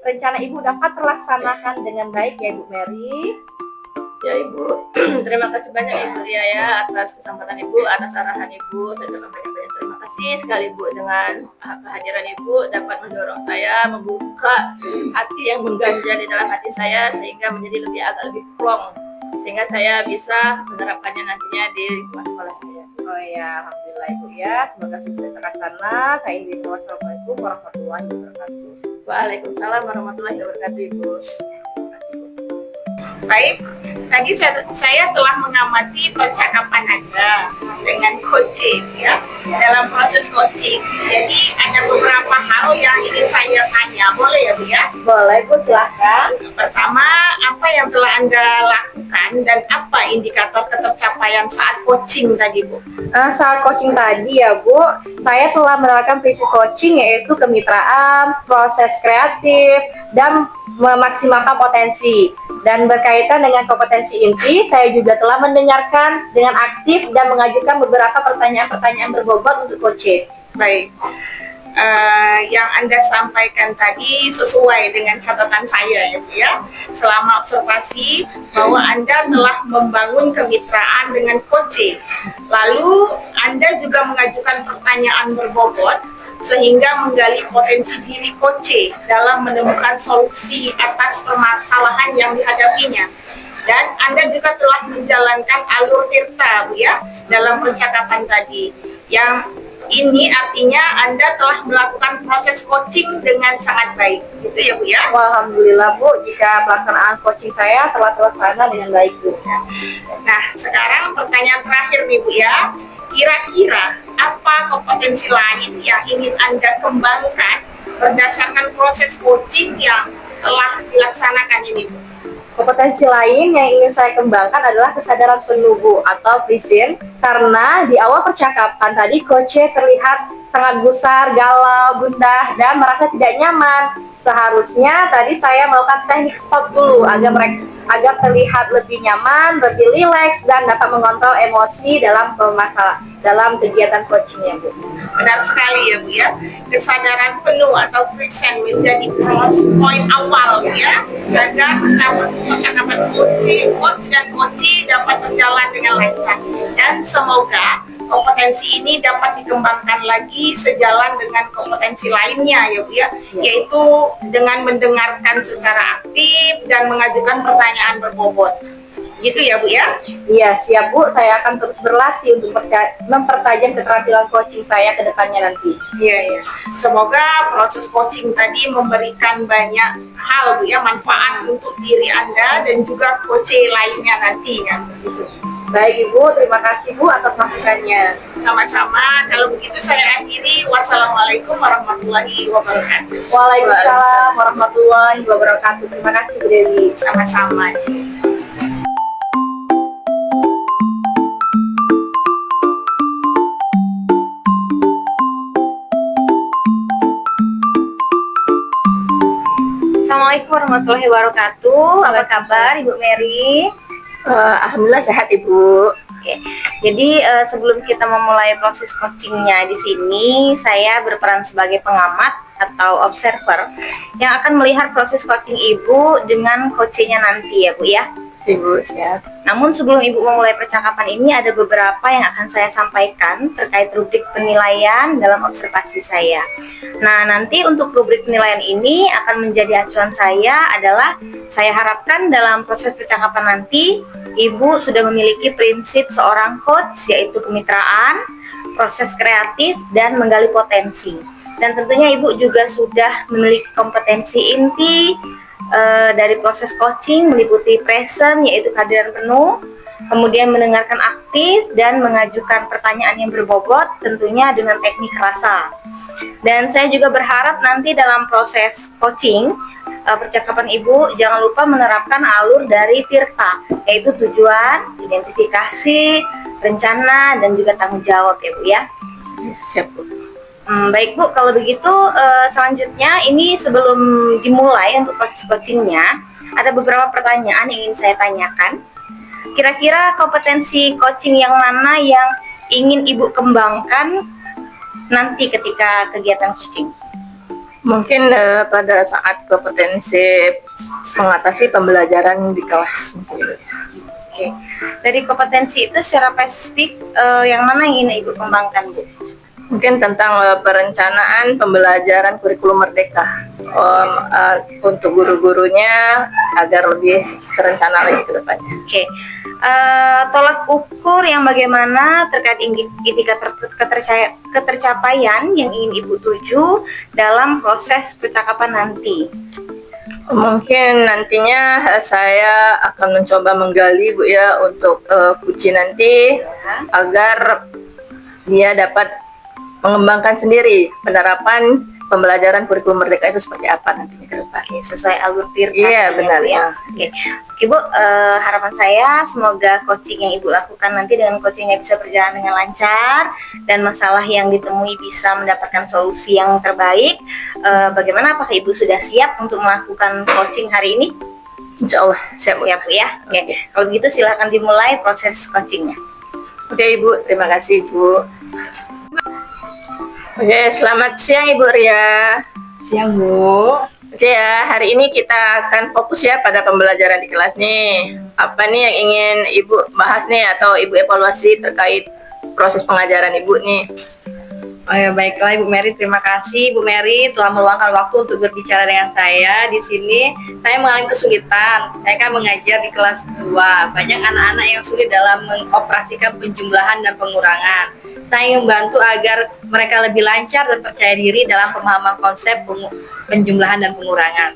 rencana Ibu dapat terlaksanakan dengan baik ya Ibu Mary. Ya Ibu, terima kasih banyak Ibu Ria ya atas kesempatan Ibu, atas arahan Ibu. Saya ucapkan banyak-banyak terima kasih sekali Bu, dengan kehadiran Ibu dapat mendorong saya membuka hati yang mengganjal di dalam hati saya sehingga menjadi agak lebih plong, sehingga saya bisa menerapkannya nantinya di lingkungan sekolah saya. Oh ya, alhamdulillah Ibu ya. Semoga sukses terlaksana. Kak Indi, wassalamualaikum warahmatullahi wabarakatuh. Waalaikumsalam warahmatullahi wabarakatuh, Ibu. Baik, tadi saya telah mengamati percakapan Anda dengan coaching ya, dalam proses coaching. Jadi ada beberapa hal yang ingin saya tanya, boleh ya Bu ya? Boleh Bu, silahkan. Pertama, apa yang telah Anda lakukan dan apa indikator ketercapaian saat coaching tadi Bu? Saat coaching tadi ya Bu, saya telah menerapkan prinsip coaching yaitu kemitraan, proses kreatif, dan memaksimalkan potensi. Dan berkaitan dengan kompetensi inti, saya juga telah mendengarkan dengan aktif dan mengajukan beberapa pertanyaan-pertanyaan berbobot untuk coaching. Baik, yang Anda sampaikan tadi sesuai dengan catatan saya ya Bu ya. Selama observasi bahwa Anda telah membangun kemitraan dengan coaching. Lalu Anda juga mengajukan pertanyaan berbobot sehingga menggali potensi diri coaching dalam menemukan solusi atas permasalahan yang dihadapinya. Dan Anda juga telah menjalankan alur tirta Bu ya dalam percakapan tadi. Yang ini artinya Anda telah melakukan proses coaching dengan sangat baik. Gitu ya Bu ya. Alhamdulillah Bu, jika pelaksanaan coaching saya telah terlaksana dengan baik Bu. Nah, sekarang pertanyaan terakhir nih Bu ya. Kira-kira apa kompetensi lain yang ingin Anda kembangkan berdasarkan proses coaching yang telah dilaksanakan ini Bu? Kompetensi lain yang ingin saya kembangkan adalah kesadaran penuh Bu, atau present, karena di awal percakapan tadi coach terlihat sangat gusar, galau, gundah, dan merasa tidak nyaman. Seharusnya tadi saya melakukan teknik stop dulu agar terlihat lebih nyaman, lebih rileks, dan dapat mengontrol emosi dalam kegiatan coachingnya Bu. Benar sekali ya Bu ya. Kesadaran penuh atau present menjadi poin awal ya, agar percakapan coach dan coachee dapat berjalan dengan lancar. Dan semoga kompetensi ini dapat dikembangkan lagi sejalan dengan kompetensi lainnya ya Bu ya, yaitu dengan mendengarkan secara aktif dan mengajukan pertanyaan berbobot. Gitu ya Bu ya? Iya, siap Bu. Saya akan terus berlatih untuk mempertajam keterampilan coaching saya ke depannya nanti. Iya, iya. Semoga proses coaching tadi memberikan banyak hal Bu ya, manfaat untuk diri Anda dan juga coach lainnya nantinya. Gitu. Baik Ibu, terima kasih Bu atas masukannya. Sama-sama. Kalau begitu saya akhiri. Wassalamualaikum warahmatullahi wabarakatuh. Waalaikumsalam warahmatullahi wabarakatuh. Terima kasih Bu Dewi. Sama-sama. Assalamualaikum warahmatullahi wabarakatuh. Apa kabar Ibu Mary? Alhamdulillah sehat Ibu. Oke. Jadi sebelum kita memulai proses coachingnya di sini, saya berperan sebagai pengamat atau observer yang akan melihat proses coaching Ibu dengan coachingnya nanti ya Bu ya. Ibu siap. Namun sebelum Ibu memulai percakapan ini, ada beberapa yang akan saya sampaikan terkait rubrik penilaian dalam observasi saya. Nah, nanti untuk rubrik penilaian ini akan menjadi acuan saya adalah saya harapkan dalam proses percakapan nanti Ibu sudah memiliki prinsip seorang coach, yaitu kemitraan, proses kreatif, dan menggali potensi. Dan tentunya Ibu juga sudah memiliki kompetensi inti dari proses coaching, meliputi present yaitu kehadiran penuh, kemudian mendengarkan aktif dan mengajukan pertanyaan yang berbobot tentunya dengan teknik rasa. Dan saya juga berharap nanti dalam proses coaching percakapan Ibu jangan lupa menerapkan alur dari tirta, yaitu tujuan, identifikasi, rencana, dan juga tanggung jawab ya Bu ya. Siap Bu. Baik Bu, kalau begitu selanjutnya ini sebelum dimulai untuk proses coachingnya, ada beberapa pertanyaan yang ingin saya tanyakan. Kira-kira kompetensi coaching yang mana yang ingin Ibu kembangkan nanti ketika kegiatan coaching? Mungkin pada saat kompetensi mengatasi pembelajaran di kelas. Oke. Dari kompetensi itu secara spesifik yang mana yang ingin Ibu kembangkan Bu? Mungkin tentang perencanaan pembelajaran kurikulum merdeka untuk guru-gurunya agar lebih terencana lagi ke depannya. Oke. Tolak ukur yang bagaimana terkait indikator ketercapaian yang ingin Ibu tuju dalam proses percakapan nanti. Mungkin nantinya saya akan mencoba menggali Bu ya untuk Puji nanti agar dia dapat mengembangkan sendiri penerapan pembelajaran kurikulum merdeka itu seperti apa nantinya ke depan. Oke, sesuai alur tirta. Iya, benar Bu, ya. Oke, Ibu, harapan saya semoga coaching yang Ibu lakukan nanti dengan coachingnya bisa berjalan dengan lancar dan masalah yang ditemui bisa mendapatkan solusi yang terbaik. Bagaimana, apakah Ibu sudah siap untuk melakukan coaching hari ini? Insya Allah siap Bu. Siap Bu ya. Oke, kalau begitu silakan dimulai proses coachingnya. Oke Ibu, terima kasih Ibu. Oke, selamat siang Ibu Ria. Siang Bu. Oke ya, hari ini kita akan fokus ya pada pembelajaran di kelas nih. Apa nih yang ingin Ibu bahas nih atau Ibu evaluasi terkait proses pengajaran Ibu nih? Oh ya, baiklah Ibu Mary, terima kasih Bu Mary telah meluangkan waktu untuk berbicara dengan saya. Di sini saya mengalami kesulitan. Saya kan mengajar di kelas 2. Banyak anak-anak yang sulit dalam mengoperasikan penjumlahan dan pengurangan. Saya ingin membantu agar mereka lebih lancar dan percaya diri dalam pemahaman konsep penjumlahan dan pengurangan.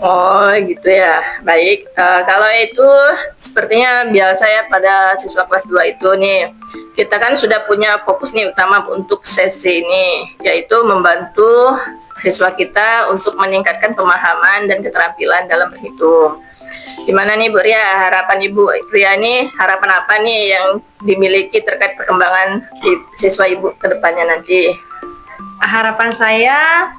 Oh gitu ya, baik. Kalau itu sepertinya biasa ya pada siswa kelas 2 itu nih. Kita kan sudah punya fokus nih utama untuk sesi ini, yaitu membantu siswa kita untuk meningkatkan pemahaman dan keterampilan dalam berhitung. Gimana nih Bu Ria, harapan Ibu Ria nih, harapan apa nih yang dimiliki terkait perkembangan siswa Ibu ke depannya nanti? Harapan saya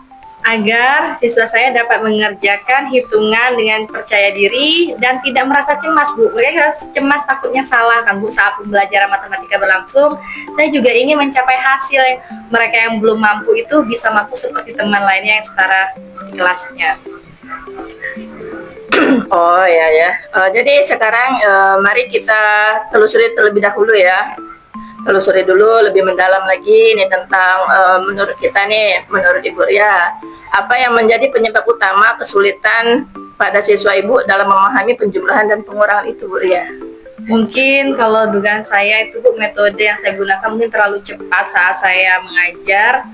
agar siswa saya dapat mengerjakan hitungan dengan percaya diri dan tidak merasa cemas Bu. Mereka cemas takutnya salah kan Bu saat pembelajaran matematika berlangsung. Saya juga ingin mencapai hasil yang mereka yang belum mampu itu bisa mampu seperti teman lainnya yang setara di kelasnya. Oh ya. Jadi sekarang mari kita telusuri terlebih dahulu ya. Telusuri dulu lebih mendalam lagi nih tentang menurut kita nih, menurut Ibu Ria, apa yang menjadi penyebab utama kesulitan pada siswa Ibu dalam memahami penjumlahan dan pengurangan itu Bu Ria? Mungkin kalau dugaan saya itu Bu, metode yang saya gunakan mungkin terlalu cepat saat saya mengajar,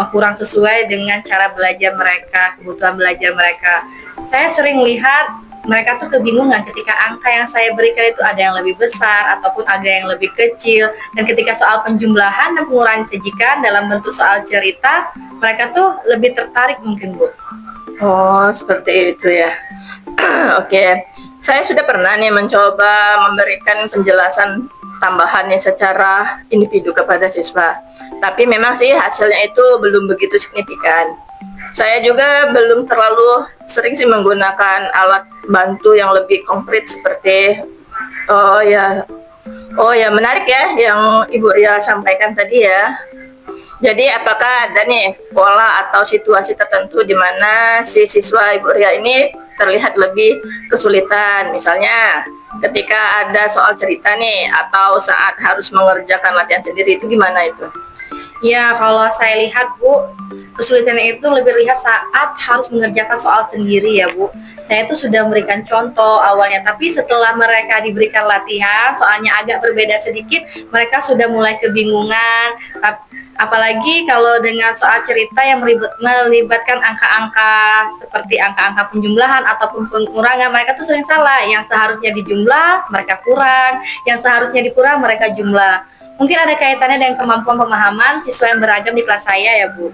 kurang sesuai dengan cara belajar mereka, kebutuhan belajar mereka. Saya sering lihat mereka tuh kebingungan ketika angka yang saya berikan itu ada yang lebih besar ataupun ada yang lebih kecil, dan ketika soal penjumlahan dan pengurangan disajikan dalam bentuk soal cerita, mereka tuh lebih tertarik mungkin Bu. Oh seperti itu ya. Oke, saya sudah pernah nih mencoba memberikan penjelasan tambahannya secara individu kepada siswa, tapi memang sih hasilnya itu belum begitu signifikan. Saya juga belum terlalu sering sih menggunakan alat bantu yang lebih konkret seperti oh ya menarik ya yang Ibu Ria sampaikan tadi ya. Jadi apakah ada nih pola atau situasi tertentu di mana si siswa Ibu Ria ini terlihat lebih kesulitan, misalnya ketika ada soal cerita nih atau saat harus mengerjakan latihan sendiri, itu gimana itu? Ya, kalau saya lihat Bu, kesulitannya itu lebih lihat saat harus mengerjakan soal sendiri ya Bu. Saya itu sudah memberikan contoh awalnya, tapi setelah mereka diberikan latihan, soalnya agak berbeda sedikit, mereka sudah mulai kebingungan. Apalagi kalau dengan soal cerita yang melibatkan angka-angka seperti angka-angka penjumlahan ataupun pengurangan, mereka tuh sering salah. Yang seharusnya dijumlah, mereka kurang. Yang seharusnya dikurang, mereka jumlah. Mungkin ada kaitannya dengan kemampuan pemahaman siswa yang beragam di kelas saya ya Bu.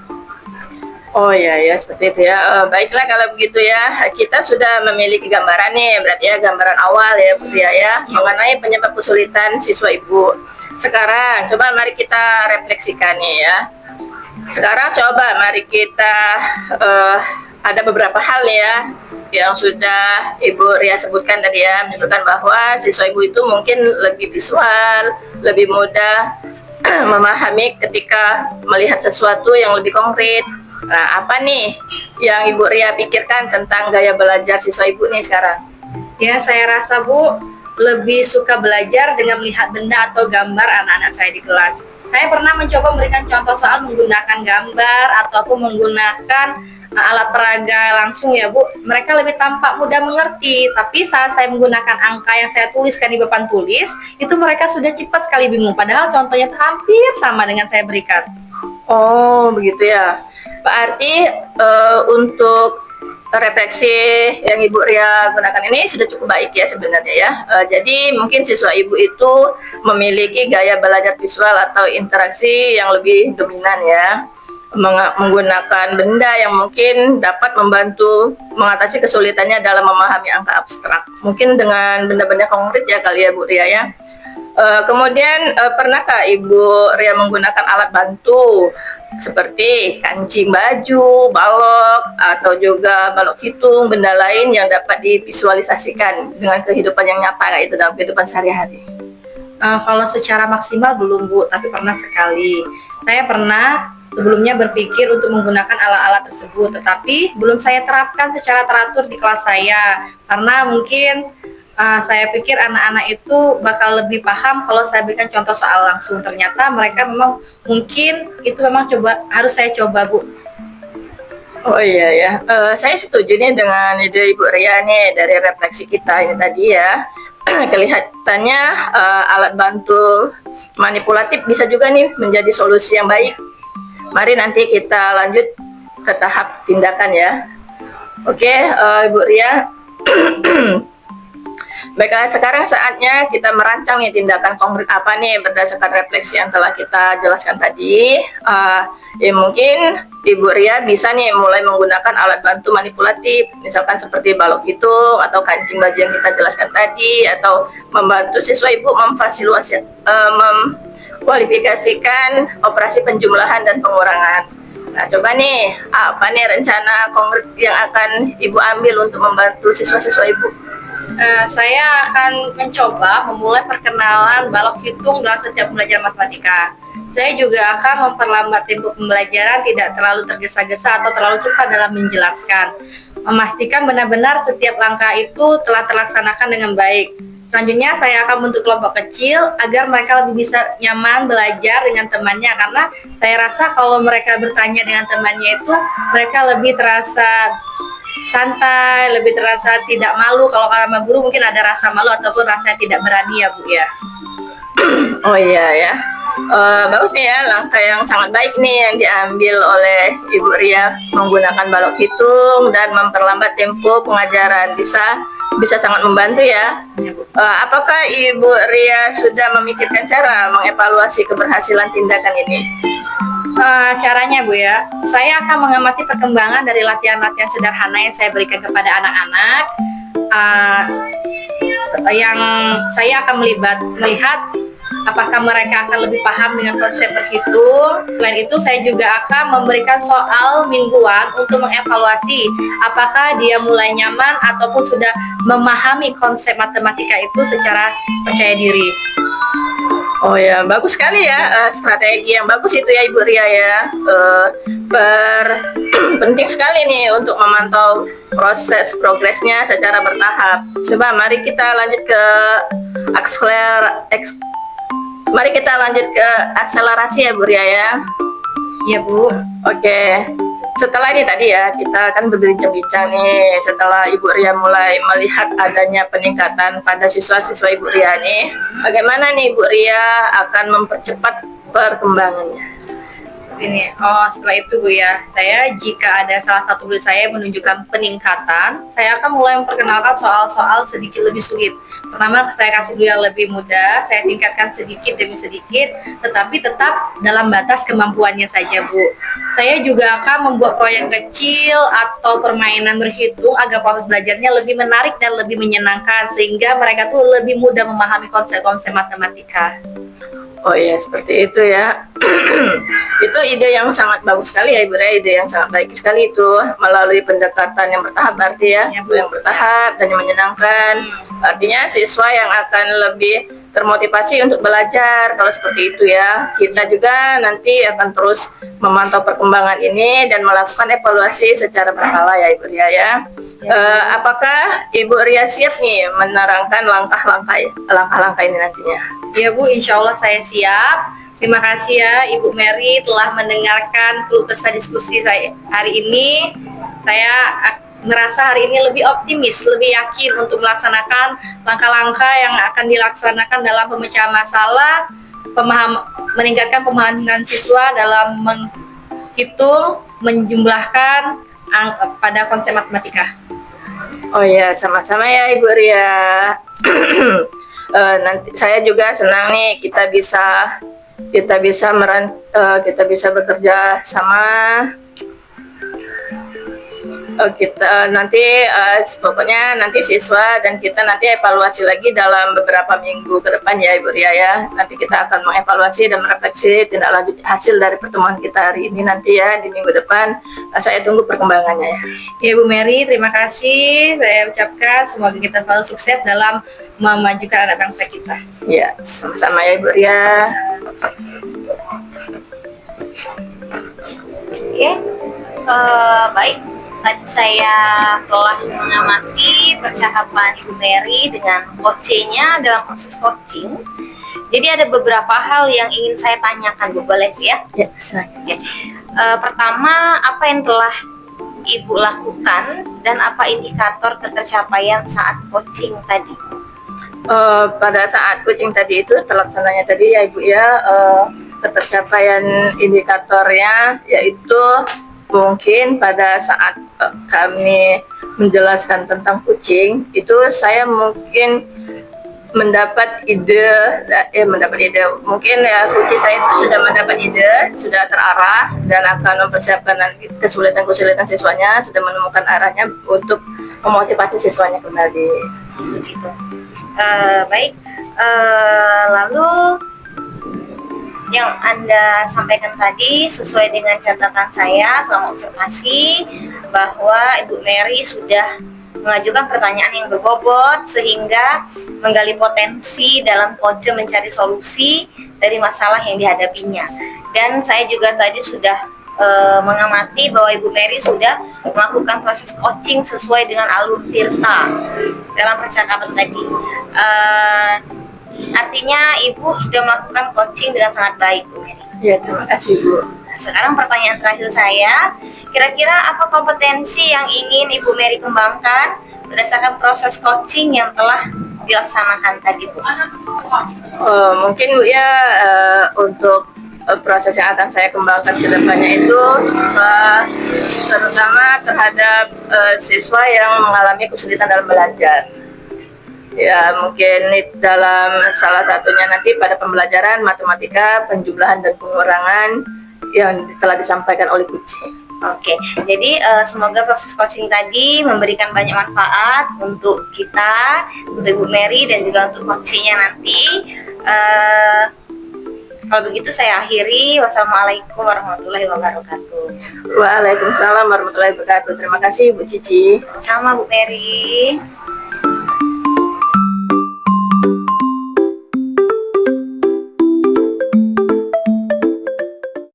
Oh ya seperti itu ya. Baiklah kalau begitu ya, kita sudah memiliki gambaran nih, berarti ya gambaran awal ya Bu Ria ya, mengenai penyebab kesulitan siswa Ibu. Sekarang coba mari kita refleksikan nih ya. Sekarang coba mari kita ada beberapa hal ya yang sudah Ibu Ria sebutkan tadi ya, menunjukkan bahwa siswa Ibu itu mungkin lebih visual, lebih mudah memahami ketika melihat sesuatu yang lebih konkret. Nah, apa nih yang Ibu Ria pikirkan tentang gaya belajar siswa Ibu nih sekarang? Ya, saya rasa Bu lebih suka belajar dengan melihat benda atau gambar anak-anak saya di kelas. Saya pernah mencoba memberikan contoh soal menggunakan gambar ataupun menggunakan alat peraga langsung ya Bu, mereka lebih tampak mudah mengerti. Tapi saat saya menggunakan angka yang saya tuliskan di papan tulis, itu mereka sudah cepat sekali bingung. Padahal contohnya itu hampir sama dengan saya berikan. Oh, begitu ya. Berarti untuk refleksi yang Ibu Ria gunakan ini sudah cukup baik ya sebenarnya ya. Jadi mungkin siswa Ibu itu memiliki gaya belajar visual atau interaksi yang lebih dominan ya. Menggunakan benda yang mungkin dapat membantu mengatasi kesulitannya dalam memahami angka abstrak. Mungkin dengan benda-benda konkret ya kali ya Bu Ria ya. Kemudian pernahkah Ibu Ria menggunakan alat bantu seperti kancing baju, balok, atau juga balok hitung, benda lain yang dapat divisualisasikan dengan kehidupan yang nyata kayak itu dalam kehidupan sehari-hari? Kalau secara maksimal belum Bu, tapi pernah sekali. Saya pernah sebelumnya berpikir untuk menggunakan alat-alat tersebut, tetapi belum saya terapkan secara teratur di kelas saya, karena mungkin saya pikir anak-anak itu bakal lebih paham kalau saya berikan contoh soal langsung. Ternyata mereka memang mungkin itu memang harus saya coba Bu. Oh iya ya, saya setuju nih dengan ide Ibu Ria nih dari refleksi kita ini tadi ya. Kelihatannya alat bantu manipulatif bisa juga nih menjadi solusi yang baik. Mari nanti kita lanjut ke tahap tindakan ya. Oke, Ibu Ria. Baiklah, sekarang saatnya kita merancang nih tindakan konkret apa nih berdasarkan refleksi yang telah kita jelaskan tadi. Ya mungkin Ibu Ria bisa nih mulai menggunakan alat bantu manipulatif, misalkan seperti balok hitung atau kancing baju yang kita jelaskan tadi, atau membantu siswa Ibu memkualifikasikan operasi penjumlahan dan pengurangan. Nah, coba nih, apa nih rencana konkret yang akan Ibu ambil untuk membantu siswa-siswa Ibu? Saya akan mencoba memulai perkenalan balok hitung dalam setiap pembelajaran matematika. Saya juga akan memperlambat tempo pembelajaran, tidak terlalu tergesa-gesa atau terlalu cepat dalam menjelaskan. Memastikan benar-benar setiap langkah itu telah terlaksanakan dengan baik. Selanjutnya saya akan membentuk kelompok kecil agar mereka lebih bisa nyaman belajar dengan temannya, karena saya rasa kalau mereka bertanya dengan temannya itu mereka lebih terasa santai, lebih terasa tidak malu. Kalau sama guru mungkin ada rasa malu ataupun rasa tidak berani ya Bu ya. Oh iya ya, bagus nih ya, langkah yang sangat baik nih yang diambil oleh Ibu Ria menggunakan balok hitung dan memperlambat tempo pengajaran, bisa sangat membantu ya. Apakah Ibu Ria sudah memikirkan cara mengevaluasi keberhasilan tindakan ini? Caranya Bu ya, saya akan mengamati perkembangan dari latihan-latihan sederhana yang saya berikan kepada anak-anak. Yang saya akan melihat apakah mereka akan lebih paham dengan konsep berhitung. Selain itu saya juga akan memberikan soal mingguan untuk mengevaluasi apakah dia mulai nyaman ataupun sudah memahami konsep matematika itu secara percaya diri. Oh ya, bagus sekali ya, strategi yang bagus itu ya Ibu Ria ya. Penting sekali nih untuk memantau proses progresnya secara bertahap. Coba mari kita lanjut ke akselerasi ya Bu Ria ya. Iya Bu. Oke. Setelah ini tadi ya, kita akan berbincang-bincang nih. Setelah Ibu Ria mulai melihat adanya peningkatan pada siswa-siswa Ibu Ria nih, bagaimana nih Ibu Ria akan mempercepat perkembangannya? Setelah itu Bu ya, jika ada salah satu guru saya menunjukkan peningkatan, saya akan mulai memperkenalkan soal-soal sedikit lebih sulit. Pertama, saya kasih dulu yang lebih mudah, saya tingkatkan sedikit demi sedikit, tetapi tetap dalam batas kemampuannya saja Bu. Saya juga akan membuat proyek kecil atau permainan berhitung agar proses belajarnya lebih menarik dan lebih menyenangkan, sehingga mereka tuh lebih mudah memahami konsep-konsep matematika. Oh iya, seperti itu ya. Itu ide yang sangat bagus sekali ya Ibu Ria, ide yang sangat baik sekali itu, melalui pendekatan yang bertahap berarti ya, yang bertahap dan yang menyenangkan. Artinya siswa yang akan lebih termotivasi untuk belajar kalau seperti itu ya. Kita juga nanti akan terus memantau perkembangan ini dan melakukan evaluasi secara berkala ya Ibu Ria ya. Apakah Ibu Ria siap nih menerangkan langkah-langkah ini nantinya? Ya Bu, insya Allah saya siap. Terima kasih ya Ibu Mary telah mendengarkan keluh kesah diskusi saya hari ini. Saya merasa hari ini lebih optimis, lebih yakin untuk melaksanakan langkah-langkah yang akan dilaksanakan dalam pemecahan masalah, meningkatkan pemahaman siswa dalam menghitung, menjumlahkan pada konsep matematika. Oh ya, sama-sama ya Ibu Ria. Nanti saya juga senang nih kita bisa bekerja sama. Kita nanti pokoknya nanti siswa dan kita nanti evaluasi lagi dalam beberapa minggu ke depan ya Ibu Ria ya. Nanti kita akan mengevaluasi dan merefleksi tindak lanjut hasil dari pertemuan kita hari ini nanti ya di minggu depan. Saya tunggu perkembangannya ya. Ya Bu Mary, terima kasih. Saya ucapkan semoga kita selalu sukses dalam memajukan anak bangsa kita. Ya, sama-sama ya Ibu Ria. Oke, baik. Tadi saya telah mengamati percakapan Ibu Mary dengan coachnya dalam proses coaching. Jadi ada beberapa hal yang ingin saya tanyakan, Bu, boleh ya? Ya, silakan. Oke. Pertama, apa yang telah Ibu lakukan dan apa indikator ketercapaian saat coaching tadi? Pada saat coaching tadi itu terlaksananya tadi ya Ibu ya, ketercapaian indikatornya yaitu mungkin pada saat kami menjelaskan tentang kucing itu saya mungkin mendapat ide mungkin ya kucing saya itu sudah mendapat ide, sudah terarah dan akan mempersiapkan kesulitan siswanya, sudah menemukan arahnya untuk memotivasi siswanya kembali. Begitu. Baik. Lalu yang Anda sampaikan tadi sesuai dengan catatan saya selama observasi bahwa Ibu Mary sudah mengajukan pertanyaan yang berbobot sehingga menggali potensi dalam coach mencari solusi dari masalah yang dihadapinya. Dan saya juga tadi sudah mengamati bahwa Ibu Mary sudah melakukan proses coaching sesuai dengan alur Tirta dalam percakapan tadi. Artinya Ibu sudah melakukan coaching dengan sangat baik, Bu Mary. Ya, terima kasih Bu. Nah, sekarang pertanyaan terakhir saya, kira-kira apa kompetensi yang ingin Ibu Mary kembangkan berdasarkan proses coaching yang telah dilaksanakan tadi, Bu? Mungkin Bu ya, untuk proses yang akan saya kembangkan ke depannya itu terutama terhadap siswa yang mengalami kesulitan dalam belajar. Ya, mungkin dalam salah satunya nanti pada pembelajaran matematika, penjumlahan dan pengurangan yang telah disampaikan oleh kucing. Oke, jadi semoga proses coaching tadi memberikan banyak manfaat untuk kita, untuk Ibu Mary dan juga untuk coachingnya nanti. Kalau begitu saya akhiri. Wassalamualaikum warahmatullahi wabarakatuh. Waalaikumsalam warahmatullahi wabarakatuh. Terima kasih Bu Cici. Sama Bu Mary.